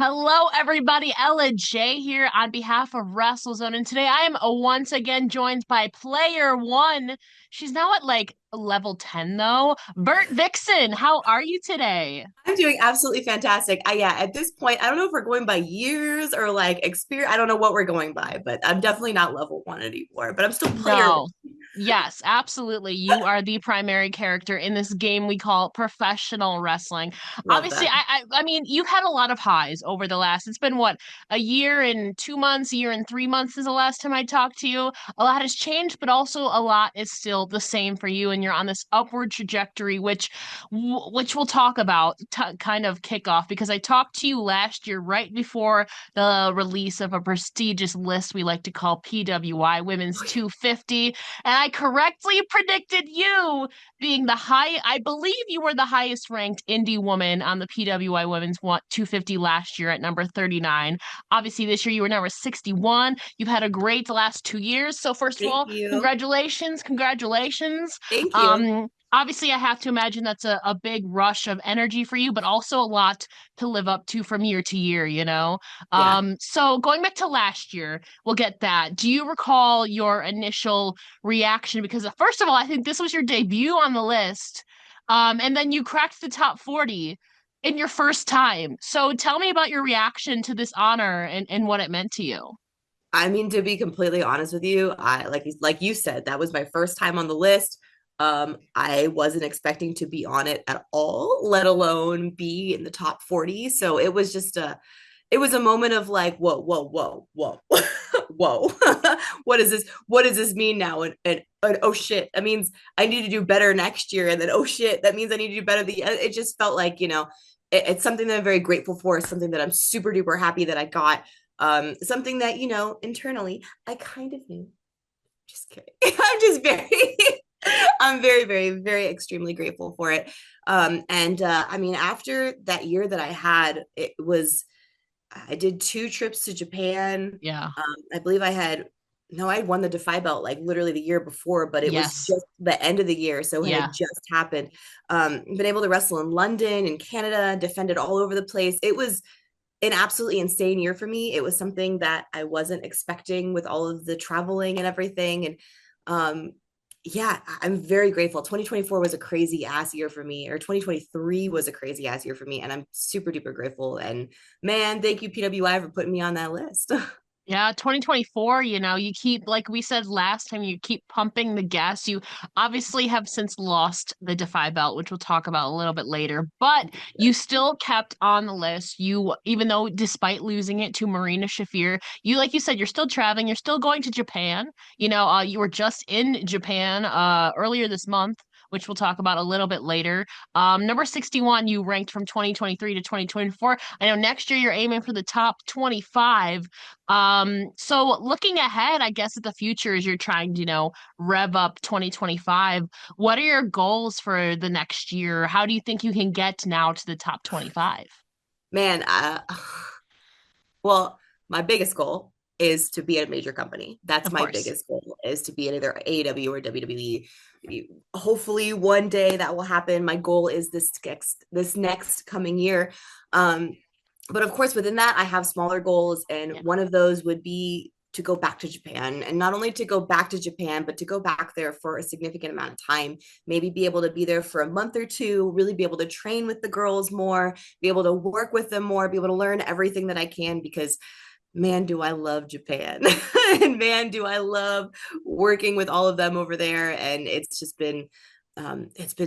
Hello, everybody. Ella J here on behalf of WrestleZone, and today I am once again joined by Player One. She's now at like level 10, though. Vert Vixen, how are you today? I'm doing absolutely fantastic. Yeah, at this point, I don't know if we're going by years or like experience. I don't know what we're going by, but I'm definitely not level one anymore. But I'm still player one. No. Yes, absolutely. You are the primary character in this game we call professional wrestling. Love Obviously, that. I mean, you've had a lot of highs over the last, it's been what, a year and 2 months, a year and 3 months is the last time I talked to you. A lot has changed, but also a lot is still the same for you, and you're on this upward trajectory, which we'll talk about, kind of kick off, because I talked to you last year right before the release of a prestigious list we like to call PWI Women's 250. And I correctly predicted you being I believe you were the highest ranked indie woman on the PWI Women's 250 last year at number 39. Obviously, this year you were number 61. You've had a great last 2 years. So, first of Thank all, you. congratulations. Congratulations. Thank you. Obviously, I have to imagine that's a big rush of energy for you, but also a lot to live up to from year to year, you know? Yeah. So going back to last year, we'll get that. Do you recall your initial reaction? Because first of all, I think this was your debut on the list. And then you cracked the top 40 in your first time. So tell me about your reaction to this honor and what it meant to you. I mean, to be completely honest with you, I like you said, that was my first time on the list. I wasn't expecting to be on it at all, let alone be in the top 40. So it was a moment of like, whoa, whoa, whoa, whoa, whoa. What is this? What does this mean now? And oh shit, that means I need to do better next year. And then oh shit, that means I need to do better. It just felt like, it's something that I'm very grateful for. It's something that I'm super duper happy that I got. Something that, internally I kind of knew. Just kidding. I'm very, very, very extremely grateful for it. And I mean, after that year that I had, I did two trips to Japan. Yeah. I believe no, I won the DeFi belt like literally the year before, but it was Yes. just the end of the year. So it Yeah. had just happened. Been able to wrestle in London and Canada, defended all over the place. It was an absolutely insane year for me. It was something that I wasn't expecting with all of the traveling and everything. And um, yeah, I'm very grateful. 2024 was a crazy ass year for me, or 2023 was a crazy ass year for me. And I'm super duper grateful. And man, thank you, PWI, for putting me on that list. Yeah, 2024, you keep, like we said last time, you keep pumping the gas. You obviously have since lost the Defy belt, which we'll talk about a little bit later, but you still kept on the list. Even though despite losing it to Marina Shafir, like you said, you're still traveling, you're still going to Japan. You were just in Japan earlier this month, which we'll talk about a little bit later. Number 61, you ranked from 2023 to 2024. I know next year you're aiming for the top 25. So looking ahead, I guess at the future as you're trying to, rev up 2025, what are your goals for the next year? How do you think you can get now to the top 25? Man, well, my biggest goal is to be at a major company. That's Of my course. biggest goal, is to be at either AEW or WWE. Hopefully one day that will happen. My goal is this next coming year. Um, but of course, within that, I have smaller goals, and Yeah. one of those would be to go back to Japan, and not only to go back to Japan, but to go back there for a significant amount of time. Maybe be able to be there for a month or two, really be able to train with the girls more, be able to work with them more, be able to learn everything that I can, because man, do I love Japan. And man, do I love working with all of them over there. And it's been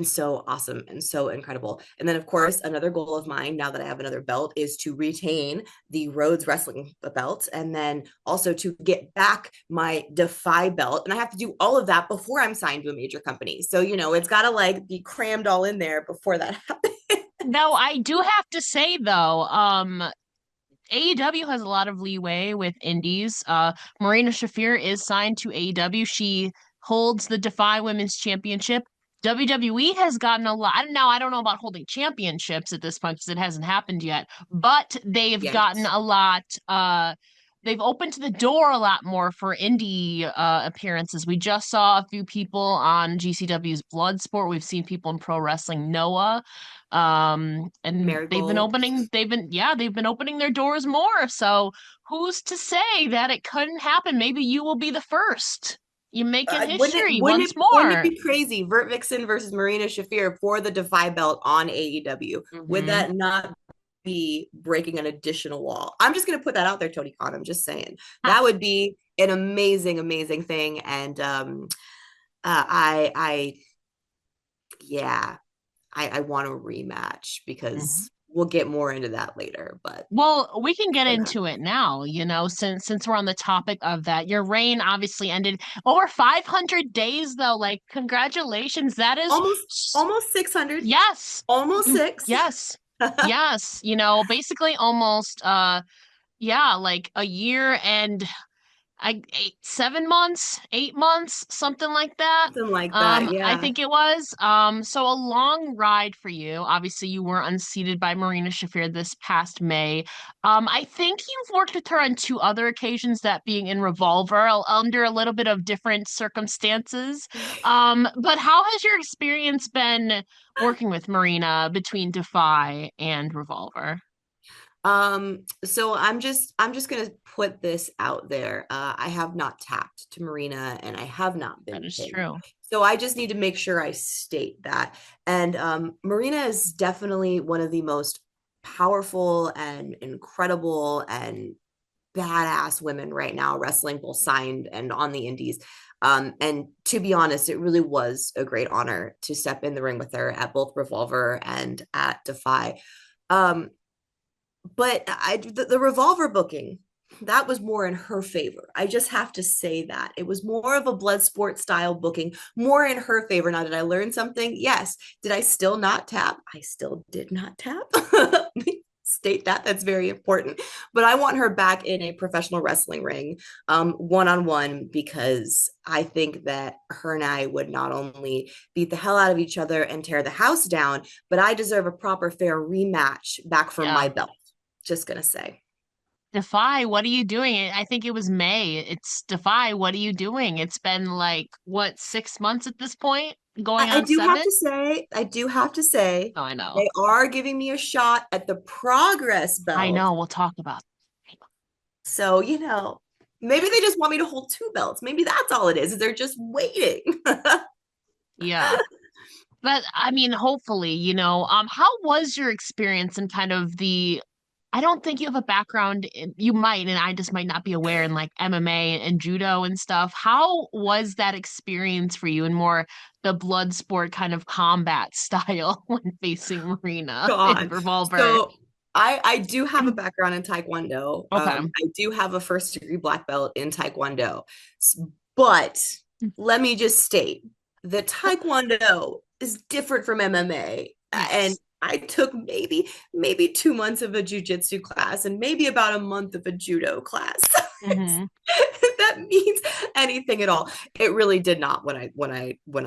so awesome and so incredible. And then, of course, another goal of mine now that I have another belt is to retain the Rhodes Wrestling belt, and then also to get back my Defy belt. And I have to do all of that before I'm signed to a major company. So, it's got to like be crammed all in there before that happens. Though I do have to say though, AEW has a lot of leeway with indies. Marina Shafir is signed to AEW. She holds the Defy Women's Championship. WWE has gotten a lot. Now, I don't know about holding championships at this point because it hasn't happened yet, but they've gotten Yet. a lot they've opened the door a lot more for indie appearances. We just saw a few people on GCW's Bloodsport. We've seen people in Pro Wrestling Noah. And Marigold. they've been opening their doors more. So who's to say that it couldn't happen? Maybe you will be the first. You're making history once Wouldn't it more. be crazy? Vert Vixen versus Marina Shafir for the DEFY belt on AEW. Would Hmm. that not be breaking an additional wall? I'm just gonna put that out there, Tony Khan. I'm just saying that would be an amazing, amazing thing. And I yeah, I want a rematch because we'll get more into that later. But Well, we can get into it now, since we're on the topic of that. Your reign obviously ended over 500 days though. Like, congratulations. That is almost 600, yes. almost six. Yes. Yes, basically almost yeah, like a year and 7 months, 8 months, something like that. Something like that. I Yeah. think it was. So a long ride for you. Obviously, you were unseated by Marina Shafir this past May. I think you've worked with her on two other occasions, that being in Revolver, under a little bit of different circumstances. But how has your experience been working with Marina between Defy and Revolver? So I'm just gonna put this out there. I have not tapped to Marina and I have not That been is pinned. true. So I just need to make sure I state that. And Marina is definitely one of the most powerful and incredible and badass women right now, wrestling both signed and on the indies. And to be honest, it really was a great honor to step in the ring with her at both Revolver and at Defy. Um, but the Revolver booking, that was more in her favor. I just have to say that it was more of a blood sport style booking, more in her favor. Now, did I learn something? Yes. Did I still not tap? I still did not tap. State that, that's very important. But I want her back in a professional wrestling ring, one on one, because I think that her and I would not only beat the hell out of each other and tear the house down, but I deserve a proper fair rematch back for Yeah. my belt. Just gonna say. Defy, what are you doing? I think it was May. It's Defy, what are you doing? It's been like, what, 6 months at this point? Going I on do have 7? to say, I do have to say, Oh, I know. they are giving me a shot at the progress I belt. know. We'll talk about So, maybe they just want me to hold two belts. Maybe that's all it is. They're just waiting. Yeah. But I mean, hopefully, how was your experience in kind of I don't think you have a background you might, and I just might not be aware in like MMA and judo and stuff. How was that experience for you in more the blood sport kind of combat style when facing Marina in God. Revolver? So I do have a background in Taekwondo. Okay. I do have a first degree black belt in Taekwondo. But let me just state that Taekwondo is different from MMA. And Yes. I took maybe 2 months of a jujitsu class and maybe about a month of a judo class. Hmm. If that means anything at all. It really did not when I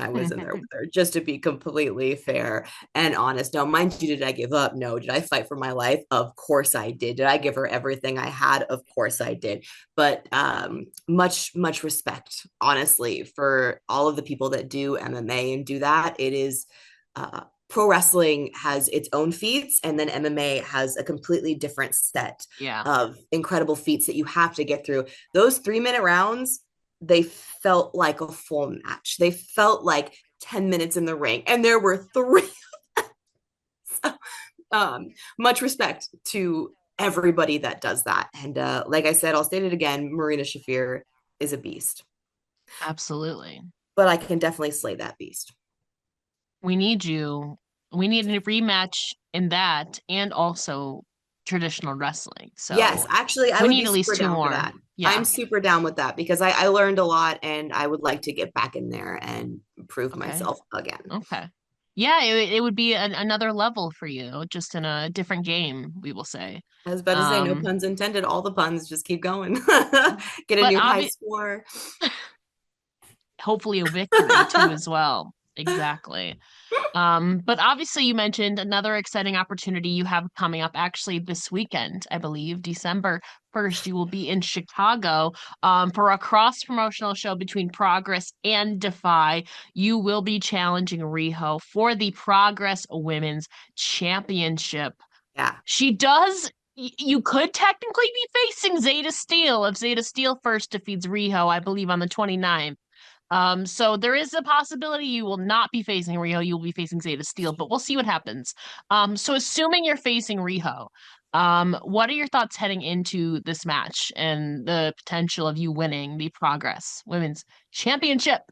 was in there with her, just to be completely fair and honest. Now, mind you, did I give up? No. Did I fight for my life? Of course I did. Did I give her everything I had? Of course I did. But much respect, honestly, for all of the people that do MMA and do that. It is pro wrestling has its own feats, and then MMA has a completely different set Yeah. of incredible feats that you have to get through. Those 3-minute rounds, they felt like a full match. They felt like 10 minutes in the ring, and there were three. So, much respect to everybody that does that. And like I said, I'll state it again, Marina Shafir is a beast, Absolutely. but I can definitely slay that beast. We need you. We need a rematch in that and also traditional wrestling. Yes, So actually, I we would need be at least super two down for more. that. I'm Yeah. super down with that because I learned a lot and I would like to get back in there and prove Okay. myself again. Okay. Yeah, it would be another level for you, just in a different game, we will say. I was about to say, no Um, puns intended. All the puns, just keep going. Get a but new high score. hopefully a victory too as well. Exactly. But obviously, you mentioned another exciting opportunity you have coming up actually this weekend, I believe, December 1st. You will be in Chicago for a cross promotional show between Progress and Defy. You will be challenging Riho for the Progress Women's Championship. Yeah. She does. You could technically be facing Zeta Steel if Zeta Steel first defeats Riho, I believe, on the 29th. So there is a possibility you will not be facing Riho, you will be facing Zeta Steel, but we'll see what happens. So assuming you're facing Riho, what are your thoughts heading into this match and the potential of you winning the Progress Women's Championship?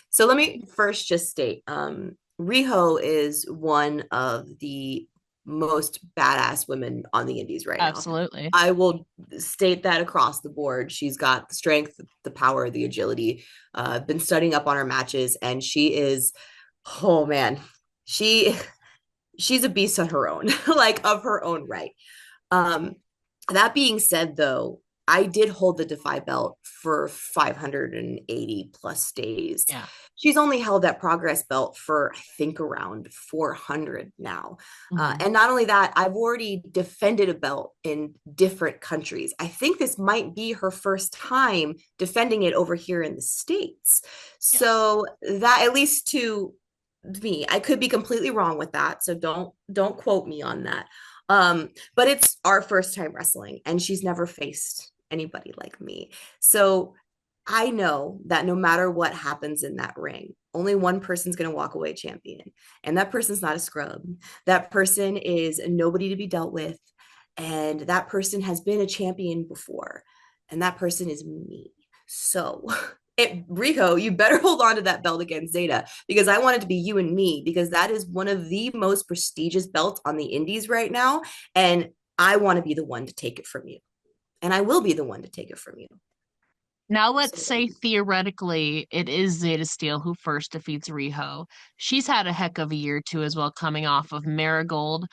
So let me first just state, Riho is one of the most badass women on the indies right now. Absolutely. I will state that across the board. She's got the strength, the power, the agility. I've been studying up on her matches, and she is, oh man, she she's a beast on her own, like of her own right. Um, that being said, though, I did hold the Defy belt for 580 plus days. Yeah. She's only held that Progress belt for, I think, around 400 now. Mhm. And not only that, I've already defended a belt in different countries. I think this might be her first time defending it over here in the States. Yeah. So that, at least to me, I could be completely wrong with that. So don't quote me on that. But it's our first time wrestling, and she's never faced anybody like me. So I know that no matter what happens in that ring, only one person's going to walk away champion. And that person's not a scrub. That person is nobody to be dealt with. And that person has been a champion before. And that person is me. So Rico, you better hold on to that belt against Zeta, because I want it to be you and me, because that is one of the most prestigious belts on the indies right now. And I want to be the one to take it from you. And I will be the one to take it from you. Now let's So, say theoretically it is Zeta Steel who first defeats Riho. She's had a heck of a year too as well, coming off of Marigold.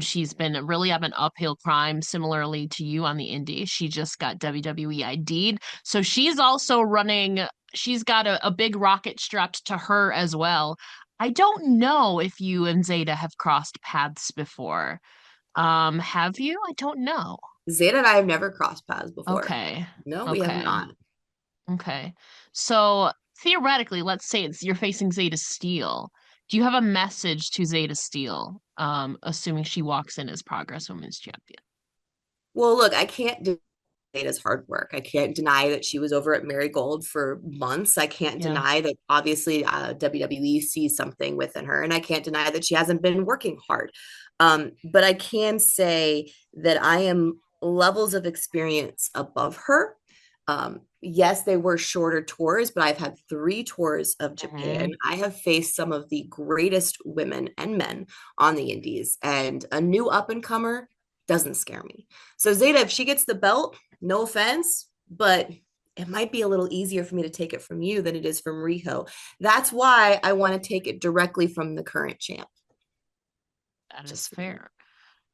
She's been really up an uphill climb, similarly to you on the indie. She just got WWE ID'd. So she's also running, she's got a big rocket strapped to her as well. I don't know if you and Zeta have crossed paths before. Have you? I don't know. Zeta and I have never crossed paths before. Okay. No, we have Okay. not. Okay. So theoretically, let's say it's you're facing Zeta Steel. Do you have a message to Zeta Steel, assuming she walks in as Progress Women's Champion? Well, look, I can't deny Zeta's hard work. I can't deny that she was over at Marigold for months. I can't Yeah. deny that obviously WWE sees something within her, and I can't deny that she hasn't been working hard. But I can say that I am levels of experience above her. Yes, they were shorter tours, but I've had 3 tours of Japan. Hmm. I have faced some of the greatest women and men on the indies, and a new up and comer doesn't scare me. So Zeta, if she gets the belt, no offense, but it might be a little easier for me to take it from you than it is from Riho. That's why I want to take it directly from the current champ. That is Just fair.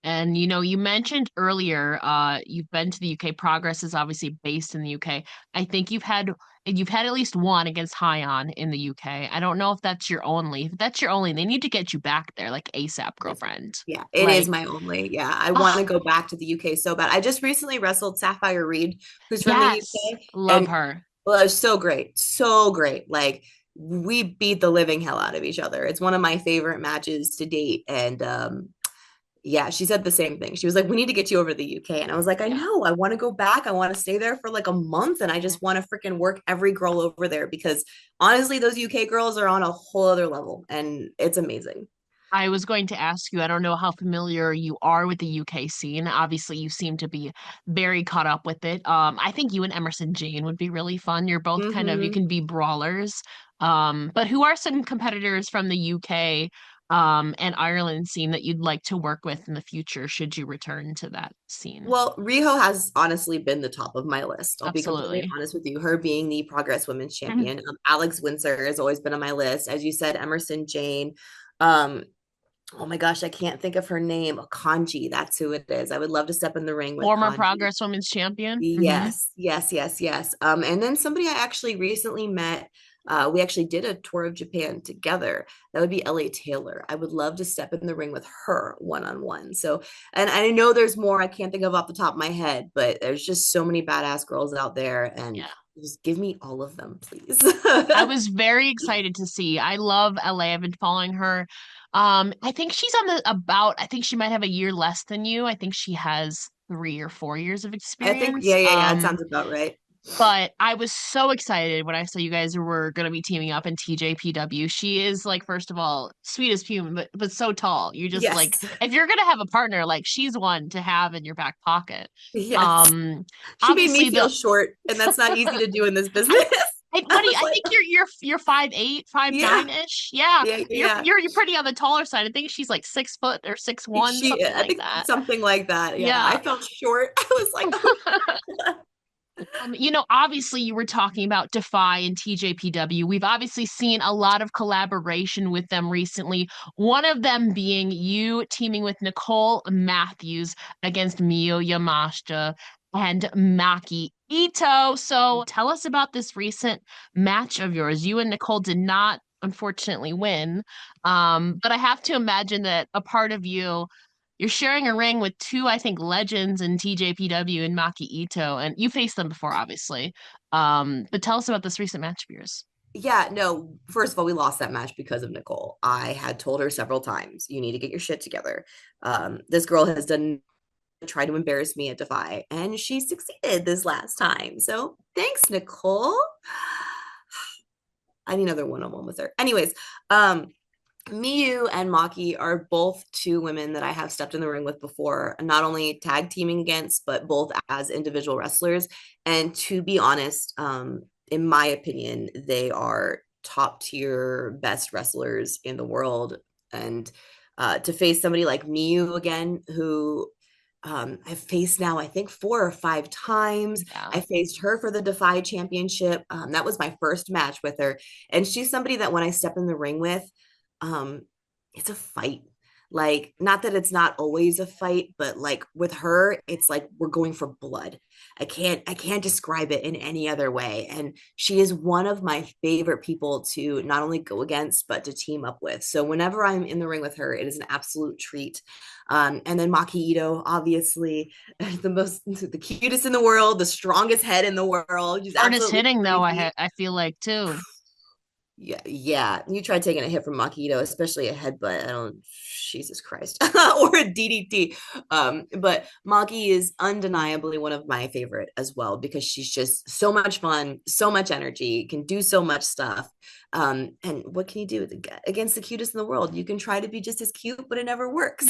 And you mentioned earlier, you've been to the UK. Progress is obviously based in the UK. I think you've had at least one against Hyon in the UK. I don't know if that's your only. If that's your only, they need to get you back there like ASAP, Yes. girlfriend. Yeah, it is Like, my only. Yeah, I want oh, to go back to the UK so bad. I just recently wrestled Sapphire Reed, who's from the yes, UK, love and her. well, it was so great, so great. Like we beat the living hell out of each other. It's one of my favorite matches to date, and yeah, she said the same thing. She was like, "We need to get you over to the UK," and I was like, "I Yeah. know. I want to go back. I want to stay there for like a month, and I just want to freaking work every girl over there because honestly, those UK girls are on a whole other level, and it's amazing." I was going to ask you, I don't know how familiar you are with the UK scene. Obviously, you seem to be very caught up with it. I think you and Emerson Jane would be really fun. You're both kind of, you Hmm. can be brawlers. But who are some competitors from the UK and Ireland scene that you'd like to work with in the future should you return to that scene? Well, Riho has honestly been the top of my list. I'll be completely Absolutely. honest with you. Her being the Progress Women's Champion. Alex Windsor has always been on my list. As you said, Emerson Jane. Um, oh my gosh, I can't think of her name. Kanji, that's who it is. I would love to step in the ring with Former Kanji. Progress Women's Champion. Yes, yes, yes, yes. And then somebody I actually recently met. We actually did a tour of Japan together. That would be LA Taylor. I would love to step in the ring with her one on one. So, and I know there's more I can't think of off the top of my head, but there's just so many badass girls out there, and Yeah. just give me all of them, please. I was very excited to see. I love LA. I've been following her. I think she's on the about, I think she might have a year less than you. I think she has 3 or 4 years of I think, experience. yeah, it sounds about right. But I was so excited when I saw you guys were going to be teaming up in TJPW. She is like, first of all, sweet as human, but so tall. You just like, Yes, if you're going to have a partner, like she's one to have in your back pocket. yes. Um, She made me obviously feel the short, and that's not easy to do in this business. I I what do you, was I like, think you're 5'8", five yeah, nine ish. Yeah. yeah, You're yeah. you're you're pretty on the taller side. I think she's like 6 foot or 6'1", something I like think that. something like that. Yeah, Yeah. I felt short. I was like, oh. Obviously you were talking about Defy and TJPW. We've obviously seen a lot of collaboration with them recently. One of them being you teaming with Nicole Matthews against Miyu Yamashita and Maki Itoh. So tell us about this recent match of yours. You and Nicole did not unfortunately win. But I have to imagine that a part of you you're sharing a ring with two, I think, legends in TJPW and Maki Itoh, and you faced them before, obviously. But tell us about this recent match of yours. Yeah, no, first of all, we lost that match because of Nicole. I had told her several times, you need to get your shit together. This girl has done try to embarrass me at Defy, and she succeeded this last time. So thanks, Nicole. I need another one-on-one with her. Anyways, Miyu and Maki are both two women that I have stepped in the ring with before, not only tag teaming against, but both as individual wrestlers. And to be honest, in my opinion, they are top tier best wrestlers in the world. And to face somebody like Miyu again, who I've faced now, I think 4 or 5 times. Yeah. I faced her for the Defy Championship. That was my first match with her. And she's somebody that when I step in the ring with, um it's a fight. Like, not that it's not always a fight, but like with her it's like we're going for blood. I can't describe it in any other way, and she is one of my favorite people to not only go against but to team up with. So whenever I'm in the ring with her, it is an absolute treat. And then Maki Itoh, obviously, the cutest in the world, the strongest head in the world. She's Hardest absolutely hitting though, crazy. I feel like too. Yeah, yeah. You try taking a hit from Maki Itoh, especially a headbutt. I don't, Jesus Christ, or a DDT. But Maki is undeniably one of my favorite as well because she's just so much fun, so much energy, can do so much stuff. And what can you do against the cutest in the world? You can try to be just as cute, but it never works.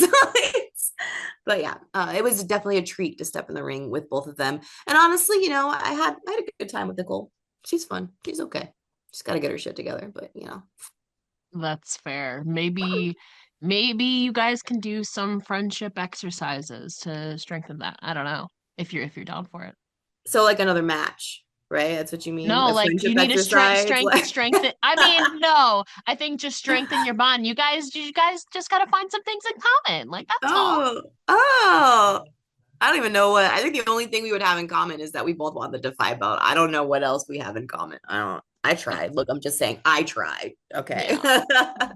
But yeah, it was definitely a treat to step in the ring with both of them. And honestly, I had a good time with Nicole. She's fun. She's okay. She's got to get her shit together, but That's fair. Maybe you guys can do some friendship exercises to strengthen that. I don't know if you're down for it. So like another match, right? That's what you mean? No, A like friendship you need to exercise? Like, strengthen. I mean, no, I think just strengthen your bond. You guys just gotta find some things in common. Like that's all. oh, oh. I don't even know what. I think the only thing we would have in common is that we both want the Defy belt. I don't know what else we have in common. I don't. I tried. Look, I'm just saying I tried. Okay. Yeah.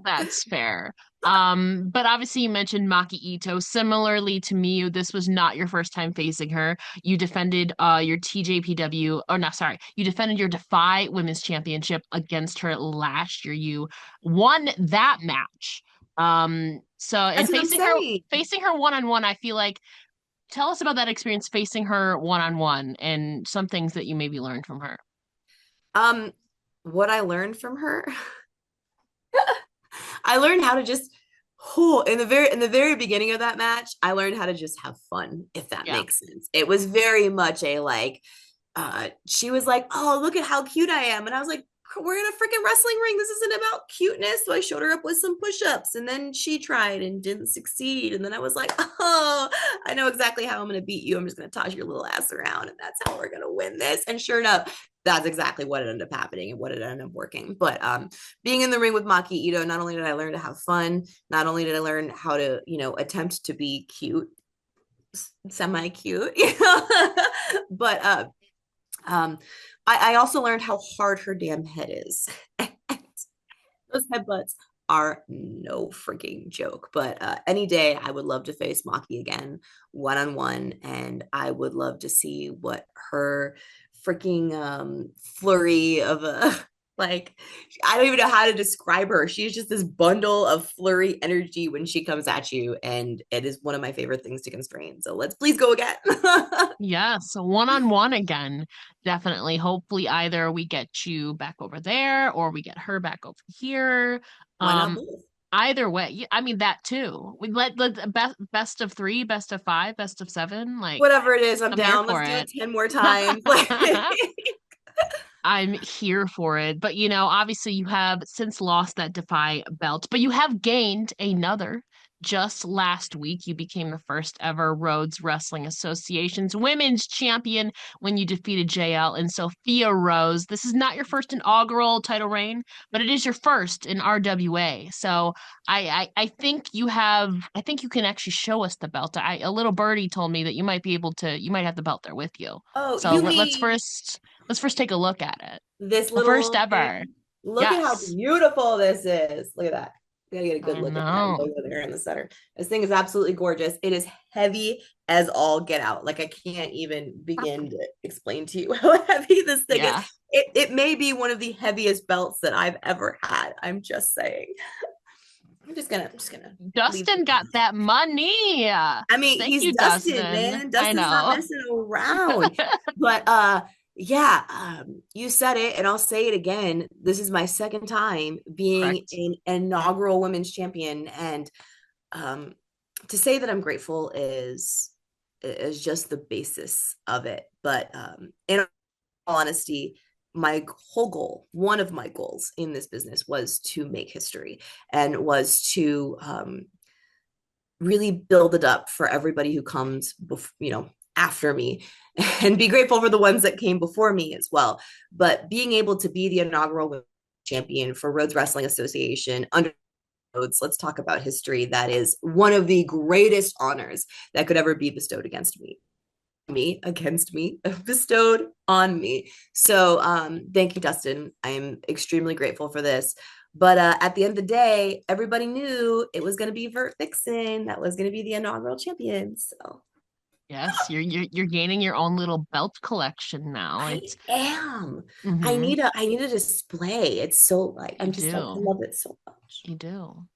That's fair. But obviously you mentioned Maki Itoh. Similarly to me, this was not your first time facing her. You defended your TJPW, or no, sorry, you defended your Defy Women's Championship against her last year. You won that match. So and That's what I'm saying. facing her one on one, I feel like tell us about that experience facing her one on one and some things that you maybe learned from her. Um, what I learned from her, I learned how to just in the very beginning of that match, I learned how to just have fun, if that Yeah. makes sense. It was very much a like, she was like, "Oh, look at how cute I am," and I was like, "We're in a freaking wrestling ring. This isn't about cuteness." So I showed her up with some push-ups, and then she tried and didn't succeed. And then I was like, "Oh, I know exactly how I'm gonna beat you. I'm just gonna toss your little ass around, and that's how we're gonna win this." And sure enough, that's exactly what ended up happening and what it ended up working. But being in the ring with Maki Itoh, not only did I learn to have fun, not only did I learn how to, attempt to be cute, semi cute, but um, I also learned how hard her damn head is. Those headbutts are no freaking joke. But any day, I would love to face Maki again, one on one, and I would love to see what her freaking flurry of a like. I don't even know how to describe her. She's just this bundle of flurry energy when she comes at you, and it is one of my favorite things to constrain. So let's please go again. Yes, one-on-one again. Definitely. Hopefully either we get you back over there or we get her back over here. Why not Um, both? Either way, I mean that too. We let best of three, best of five, best of seven. Like Whatever it is, I'm I'm here down. Let's for do it. it 10 more times. Like I'm here for it. But obviously you have since lost that Defy belt, but you have gained another. Just last week, you became the first ever Rhodes Wrestling Association's women's champion when you defeated JL and Sophia Rose. This is not your first inaugural title reign, but it is your first in RWA. So I think I think you can actually show us the belt. A little birdie told me that you might have the belt there with you. oh, So you mean let's first take a look at it. this The first little ever. thing? Look at how Yes. beautiful this is. Look at that. You gotta get a good I look at that know. logo there in the center. This thing is absolutely gorgeous. It is heavy as all get out. Like I can't even begin to explain to you how heavy this thing is. Yeah. It may be one of the heaviest belts that I've ever had. I'm just saying. I'm just gonna leave. Dustin got that money. I mean, Thank he's you, Dustin, Dustin. man. I Dustin's not know. messing around. But yeah, you said it, and I'll say it again. This is my second time being Correct. an inaugural women's champion, and um, to say that I'm grateful is just the basis of it. But in all honesty, my whole goal, one of my goals in this business, was to make history and was to really build it up for everybody who comes after me and be grateful for the ones that came before me as well. But being able to be the inaugural champion for Rhodes Wrestling Association under Rhodes, let's talk about history. That is one of the greatest honors that could ever be bestowed against me, bestowed on me. So thank you, Dustin. I am extremely grateful for this. But at the end of the day, everybody knew it was going to be Vert Vixen that was going to be the inaugural champion. So Yes, you're gaining your own little belt collection now. I It's am. mm-hmm. I need a display. It's so like You I'm just like I do. love it so much. You do.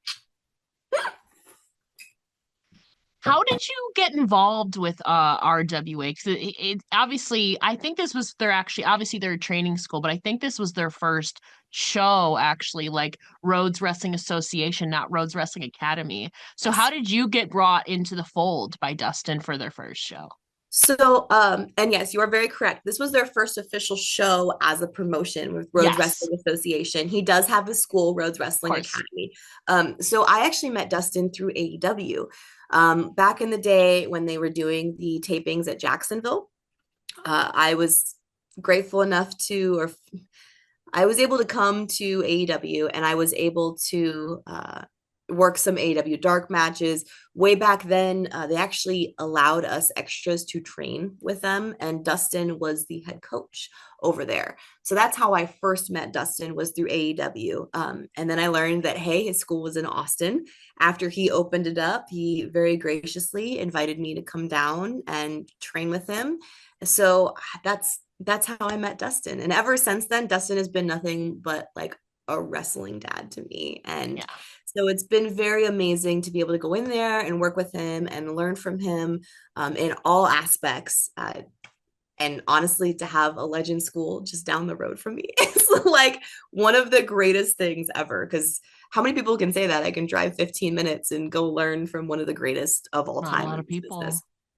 How did you get involved with RWA? Because it obviously, I think this was their actually obviously their training school, but I think this was their first show actually, like Rhodes Wrestling Association, not Rhodes Wrestling Academy. So how Yes. did you get brought into the fold by Dustin for their first show? Of So, and yes, you are very correct. This was their first official show as a promotion with Rhodes Yes, Wrestling Association. He does have a school, Rhodes of Wrestling course. Academy. So I actually met Dustin through AEW. Back in the day when they were doing the tapings at Jacksonville, I was grateful enough to, or I was able to come to AEW and I was able to work some AEW dark matches. Way back then, they actually allowed us extras to train with them, and Dustin was the head coach over there. So that's how I first met Dustin was through AEW. And then I learned that, hey, his school was in Austin. After he opened it up, he very graciously invited me to come down and train with him. So that's how I met Dustin. And ever since then, Dustin has been nothing but like a wrestling dad to me. And Yeah. so it's been very amazing to be able to go in there and work with him and learn from him in all aspects. And honestly, to have a legend school just down the road from me is like one of the greatest things ever. Because how many people can say that I can drive 15 minutes and go learn from one of the greatest of all Not a time lot in of this business? people.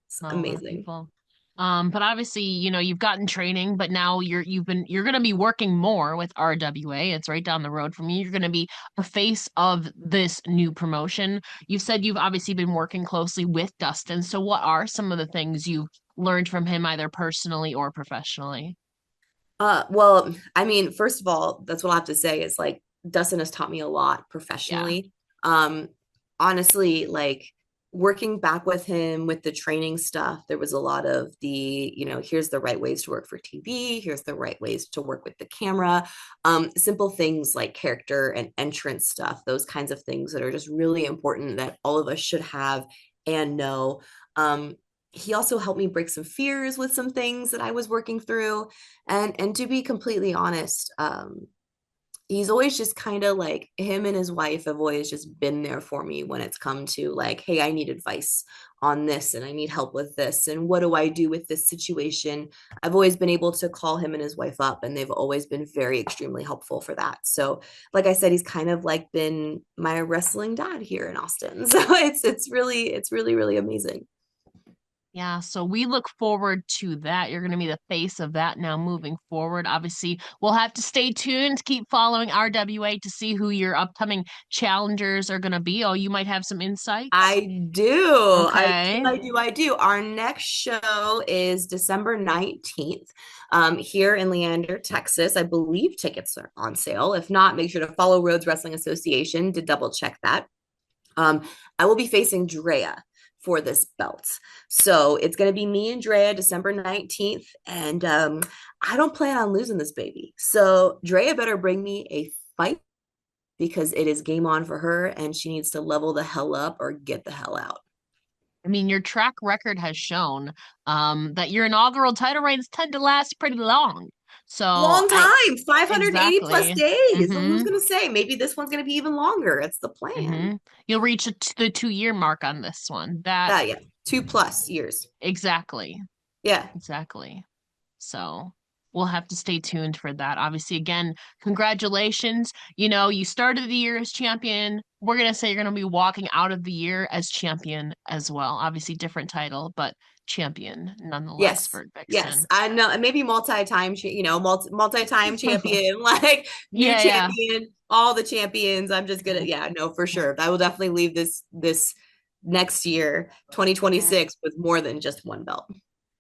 It's Not a lot of amazing. people. But obviously, you've gotten training, but now you're gonna be working more with RWA. It's right down the road from you. You're gonna be a face of this new promotion. You've said you've obviously been working closely with Dustin. So what are some of the things you've learned from him, either personally or professionally? Well, I mean, first of all, that's what I have to say is like Dustin has taught me a lot Yeah. professionally. Um, honestly, like working back with him with the training stuff, there was a lot of the, here's the right ways to work for TV, here's the right ways to work with the camera. Simple things like character and entrance stuff, those kinds of things that are just really important that all of us should have and know. He also helped me break some fears with some things that I was working through. And to be completely honest, he's always just kind of like, him and his wife have always just been there for me when it's come to like, hey, I need advice on this and I need help with this. And what do I do with this situation? I've always been able to call him and his wife up, and they've always been very extremely helpful for that. So, like I said, he's kind of like been my wrestling dad here in Austin. So it's really, really amazing. Yeah, so we look forward to that. You're going to be the face of that now moving forward. Obviously, we'll have to stay tuned, keep following RWA to see who your upcoming challengers are going to be. Oh, you might have some insights. I do. I do. Okay. I do. I do. Our next show is December 19th, here in Leander, Texas. I believe tickets are on sale. If not, make sure to follow Rhodes Wrestling Association to double check that. I will be facing Drea for this belt. So it's going to be me and Drea December 19th. And I don't plan on losing this baby. So Drea better bring me a fight because it is game on for her and she needs to level the hell up or get the hell out. I mean, your track record has shown that your inaugural title reigns tend to last pretty long. So Long I time, 580 plus exactly. days. So who's Mm-hmm. going to say maybe this one's going to be even longer? It's the plan. Mm-hmm. You'll reach the 2 year mark on this one. That Yeah, 2+ years. exactly. Yeah. Exactly. So we'll have to stay tuned for that. Obviously, again, congratulations. You know, you started the year as champion. We're going to say you're going to be walking out of the year as champion as well. Obviously, different title, but champion nonetheless, Yes. Vert Yes. Vixen. I know. Maybe multi-time, multi-time champion, like new Yeah, yeah. champion, all the champions. I'm just gonna, yeah, no, for sure. I will definitely leave this next year, Mhm. 2026, with more than just one belt.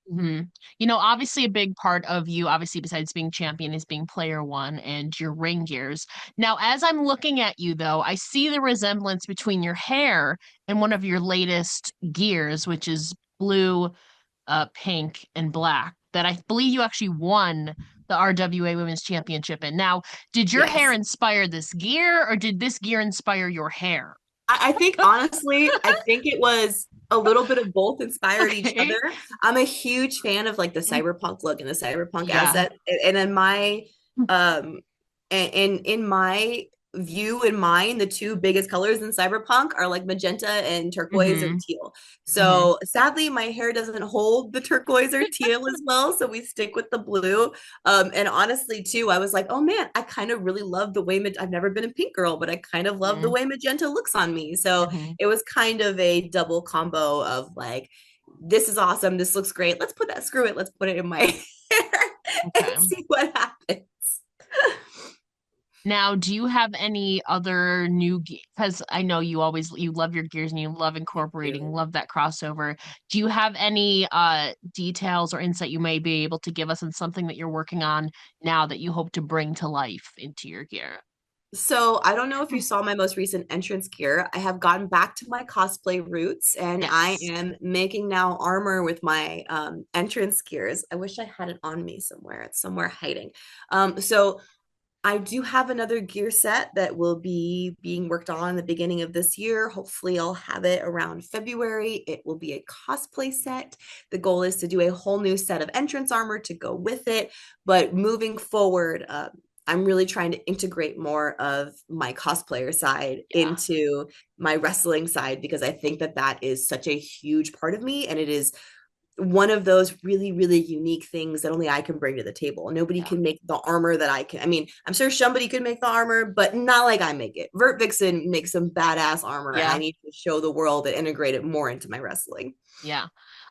Hmm. You know, obviously a big part of you, obviously besides being champion, is being player one and your ring gears. Now, as I'm looking at you though, I see the resemblance between your hair and one of your latest gears, which is blue, pink, and black, that I believe you actually won the RWA Women's Championship in. Now, did your hair Yes. inspire this gear or did this gear inspire your hair? I think honestly, I think it was a little bit of both inspired each Okay. other. I'm a huge fan of like the cyberpunk look and the cyberpunk Yeah. asset. And in my um in my view in mind, the two biggest colors in cyberpunk are like magenta and turquoise or Hmm. teal. Hmm. So sadly my hair doesn't hold the turquoise or teal as well, so we stick with the blue. And honestly, too, I was like, oh man, I kind of really love the way I've never been a pink girl, but I kind of love the way magenta looks on me. So Hmm. it was kind of a double combo of like, this is awesome. This looks great. Let's put that, screw it. Let's put it in my hair Okay. and see what happens. Now, do you have any other new because I know you love your gears and you love I incorporating, do. love that crossover. Do you have any details or insight you may be able to give us on something that you're working on now that you hope to bring to life into your gear? So I don't know if you saw my most recent entrance gear. I have gotten back to my cosplay roots and I Yes. am making now armor with my entrance gears. I wish I had it on me somewhere. It's somewhere hiding. So I do have another gear set that will be being worked on in the beginning of this year. Hopefully, I'll have it around February. It will be a cosplay set. The goal is to do a whole new set of entrance armor to go with it. But moving forward, I'm really trying to integrate more of my cosplayer side Yeah. into my wrestling side because I think that that is such a huge part of me. And it is one of those really, really unique things that only I can bring to the table. Nobody Yeah. can make the armor that I can. I mean, I'm sure somebody could make the armor, but not like I make it. Vert Vixen makes some badass armor, and I Yeah. need to show the world and integrate it more into my wrestling. Yeah.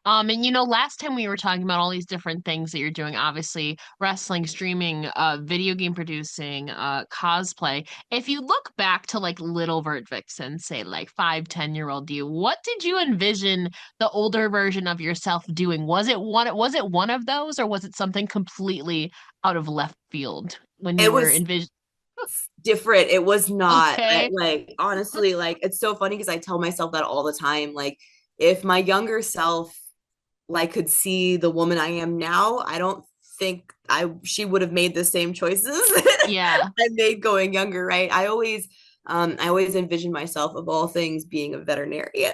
And you know, last time we were talking about all these different things that you're doing, obviously wrestling, streaming, video game producing, cosplay. If you look back to like little Vert Vixen, say like 5, 10 year old you, what did you envision the older version of yourself doing? Was it one of those, or was it something completely out of left field when It you were was envision? different. It was not Okay. like honestly, like it's so funny because I tell myself that all the time. Like if my younger self like could see the woman I am now, I don't think I she would have made the same choices Yeah. I made going younger, right? I always envisioned myself of all things being a veterinarian.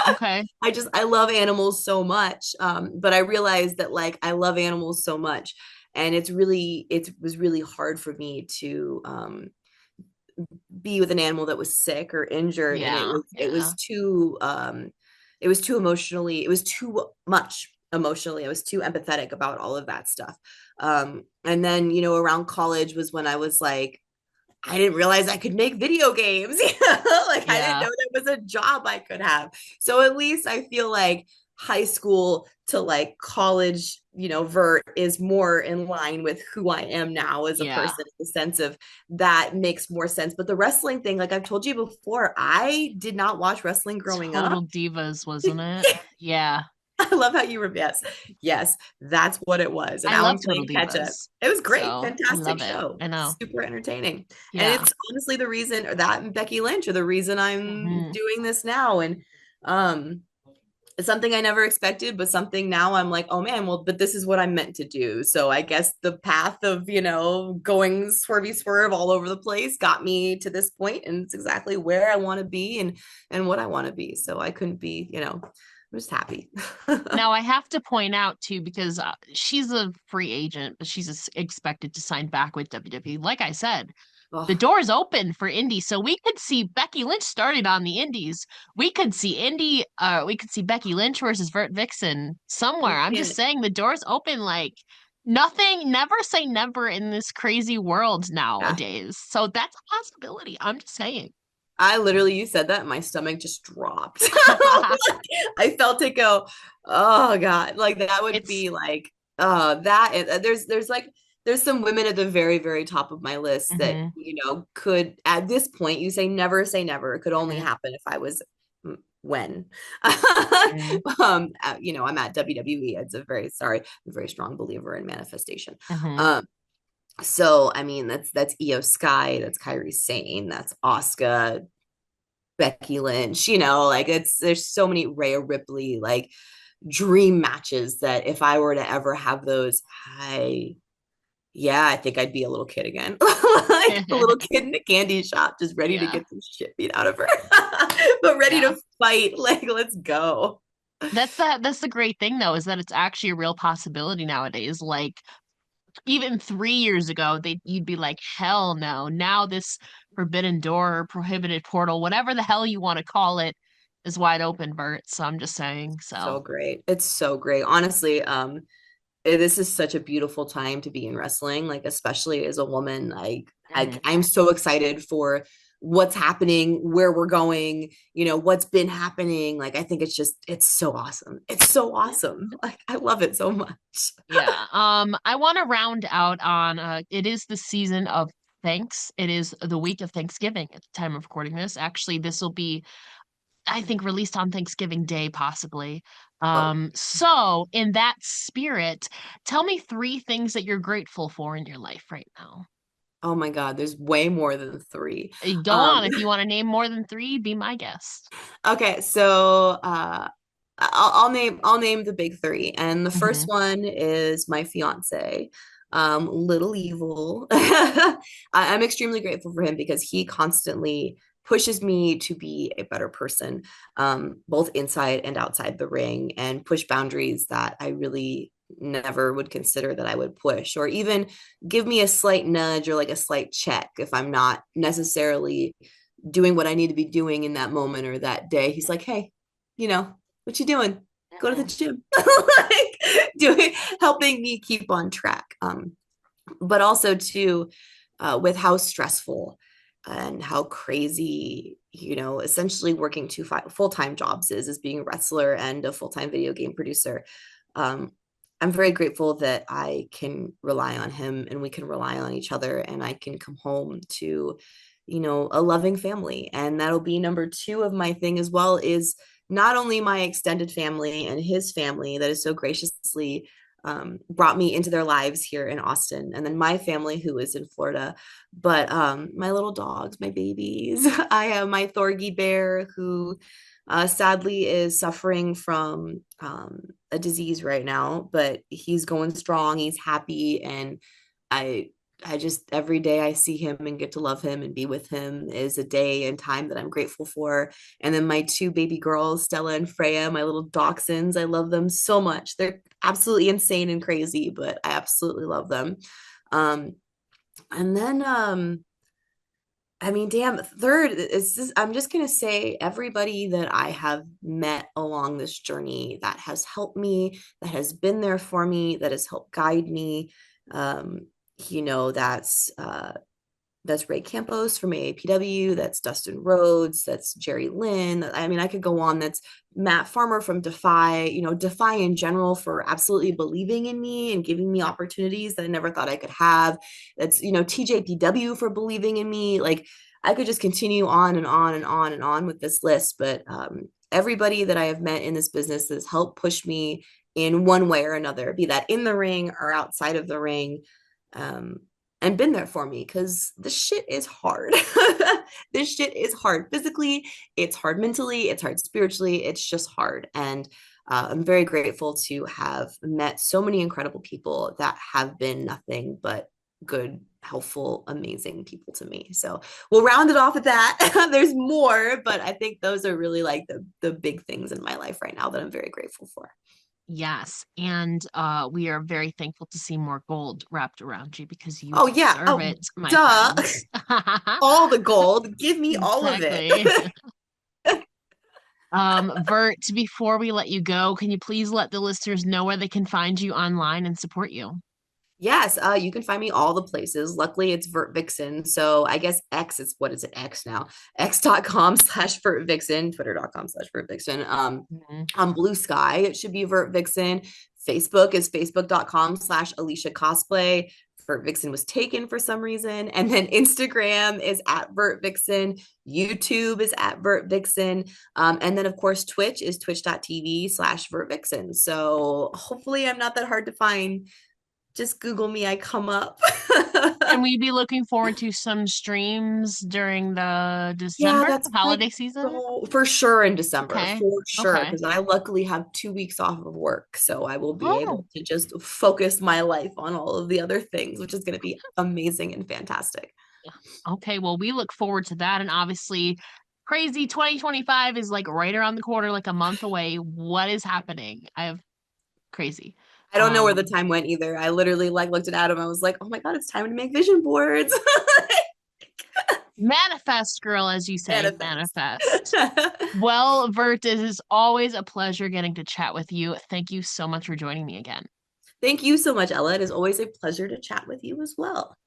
Okay. I love animals so much. But I realized that like I love animals so much. And it was really hard for me to be with an animal that was sick or injured. And Yeah. Yeah. it was too emotionally, it was too much emotionally. I was too empathetic about all of that stuff. And then, you know, around college was when I was like, I didn't realize I could make video games. Like I didn't Yeah. know there was a job I could have. So at least I feel like high school to like college, you know, Vert is more in line with who I am now as a Yeah. person, in the sense of that makes more sense. But the wrestling thing, like I've told you before, I did not watch wrestling growing up. Total divas, wasn't it? Yeah. I love how you were, yes, yes, that's what it was. And I now love I'm Total playing catch up. Divas. It was great, So I fantastic love it. show, I know. super entertaining. And Yeah. it's honestly the reason, or that and Becky Lynch are the reason I'm Hmm. doing this now. And um it's something I never expected, but something now I'm like, oh man, well, but this is what I'm meant to do. So I guess the path of, you know, going swervy swerve all over the place got me to this point, and it's exactly where I want to be and what I want to be. So I couldn't be, you know, I'm just happy. Now I have to point out too, because she's a free agent, but she's expected to sign back with WWE. Like I said, the Oh, door's open for Indy, so we could see Becky Lynch started on the Indies. We could see Becky Lynch versus Vert Vixen somewhere. you I'm just can't. saying the door's open. Like nothing, never say never in this crazy world Yeah. nowadays. So that's a possibility. I'm just saying. I literally, you said that, my stomach just dropped. I felt it go, oh God. Like that would It's be like, that. There's like, there's some women at the very, very top of my list that, mhm, you know, could, at this point, you say never. It could only mhm, happen if I was, when, mhm, you know, I'm at WWE. It's a very, sorry, I'm a very strong believer in manifestation. mhm. Um, so I mean, that's Io Sky, that's Kairi Sane, that's Asuka, Becky Lynch, you know, like it's there's so many Rhea Ripley like dream matches that if I were to ever have those, I yeah, I think I'd be a little kid again. Like a little kid in a candy shop, just ready to Yeah. get some shit beat out of her. But ready Yeah. to fight. Like, let's go. That's the great thing though, is that it's actually a real possibility nowadays. Like even 3 years ago, they you'd be like, hell no. Now this forbidden door or prohibited portal, whatever the hell you want to call it, is wide open, Bert. So I'm just saying. So So great. It's so great. Honestly, this is such a beautiful time to be in wrestling, like especially as a woman. Like mhm. I'm so excited for what's happening, where we're going, you know, what's been happening. Like I think it's just it's so awesome. It's so awesome. Like I love it so much. Yeah. I want to round out on it is the season of thanks. It is the week of Thanksgiving at the time of recording this. Actually, this will be I think released on Thanksgiving Day, possibly. Oh, So in that spirit, tell me three things that you're grateful for in your life right now. oh my God, there's way more than three. Go Um, on. If you want to name more than three, be my guest. okay, so I'll name the big three. And the first Hmm. one is my fiance, Little Evil. I'm extremely grateful for him because he constantly pushes me to be a better person, both inside and outside the ring, and push boundaries that I really never would consider that I would push, or even give me a slight nudge or like a slight check if I'm not necessarily doing what I need to be doing in that moment or that day. He's like, hey, you know, what you doing? Go to the Hmm. gym. Like doing helping me keep on track. But also too, with how stressful and how crazy, you know, essentially working two full-time jobs is as being a wrestler and a full-time video game producer. Um, I'm very grateful that I can rely on him and we can rely on each other and I can come home to, you know, a loving family. And that'll be number two of my thing as well, is not only my extended family and his family that is so graciously brought me into their lives here in Austin, and then my family who is in Florida, but my little dogs, my babies. I have my Thorgy bear who sadly is suffering from a disease right now, but he's going strong. He's happy, and I I just every day I see him and get to love him and be with him is a day and time that I'm grateful for. And then my two baby girls, Stella and Freya, my little dachshunds, I love them so much. They're absolutely insane and crazy, but I absolutely love them. Um, and then I mean, damn, third is this, I'm just gonna say everybody that I have met along this journey that has helped me, that has been there for me, that has helped guide me. Um, that's Ray Campos from AAPW, that's Dustin Rhodes, that's Jerry Lynn. I mean, I could go on. That's Matt Farmer from DEFY, DEFY in general for absolutely believing in me and giving me opportunities that I never thought I could have. That's, TJPW for believing in me. Like I could just continue on and on and on and on with this list, but everybody that I have met in this business has helped push me in one way or another, be that in the ring or outside of the ring. Um, and been there for me because this shit is hard. This shit is hard physically, it's hard mentally, it's hard spiritually, it's just hard. And I'm very grateful to have met so many incredible people that have been nothing but good, helpful, amazing people to me. So we'll round it off with that. There's more, but I think those are really like the big things in my life right now that I'm very grateful for. Yes, and we are very thankful to see more gold wrapped around you because you Oh yeah. deserve Oh, it, my duh. friends. All the gold. Give me all of it. Exactly. Vert, before we let you go, can you please let the listeners know where they can find you online and support you? Yes, you can find me all the places. Luckily, it's Vert Vixen. So I guess X is what is it? X now. X.com/Vert Vixen, Twitter.com/Vert Vixen. Mhm. On Blue Sky, it should be Vert Vixen. Facebook is Facebook.com/Alicia Cosplay. Vert Vixen was taken for some reason. And then Instagram is at Vert Vixen. YouTube is at Vert Vixen. And then, of course, Twitch is twitch.tv/Vert Vixen. So hopefully, I'm not that hard to find. Just Google me, I come up. Can we be looking forward to some streams during the Yeah, December that's my holiday season? goal for sure in December, Okay. for sure, Okay. because I luckily have 2 weeks off of work. So I will be Oh, able to just focus my life on all of the other things, which is going to be amazing and fantastic. okay. Well, we look forward to that. And obviously, crazy 2025 is like right around the corner, like a month away. What is happening? I have crazy. I don't know where the Um, time went either. I literally like looked at Adam. I was like, oh my God, it's time to make vision boards. Manifest, girl, as you say, Manifest. manifest. Well, Vert, it is always a pleasure getting to chat with you. Thank you so much for joining me again. Thank you so much, Ella. It is always a pleasure to chat with you as well.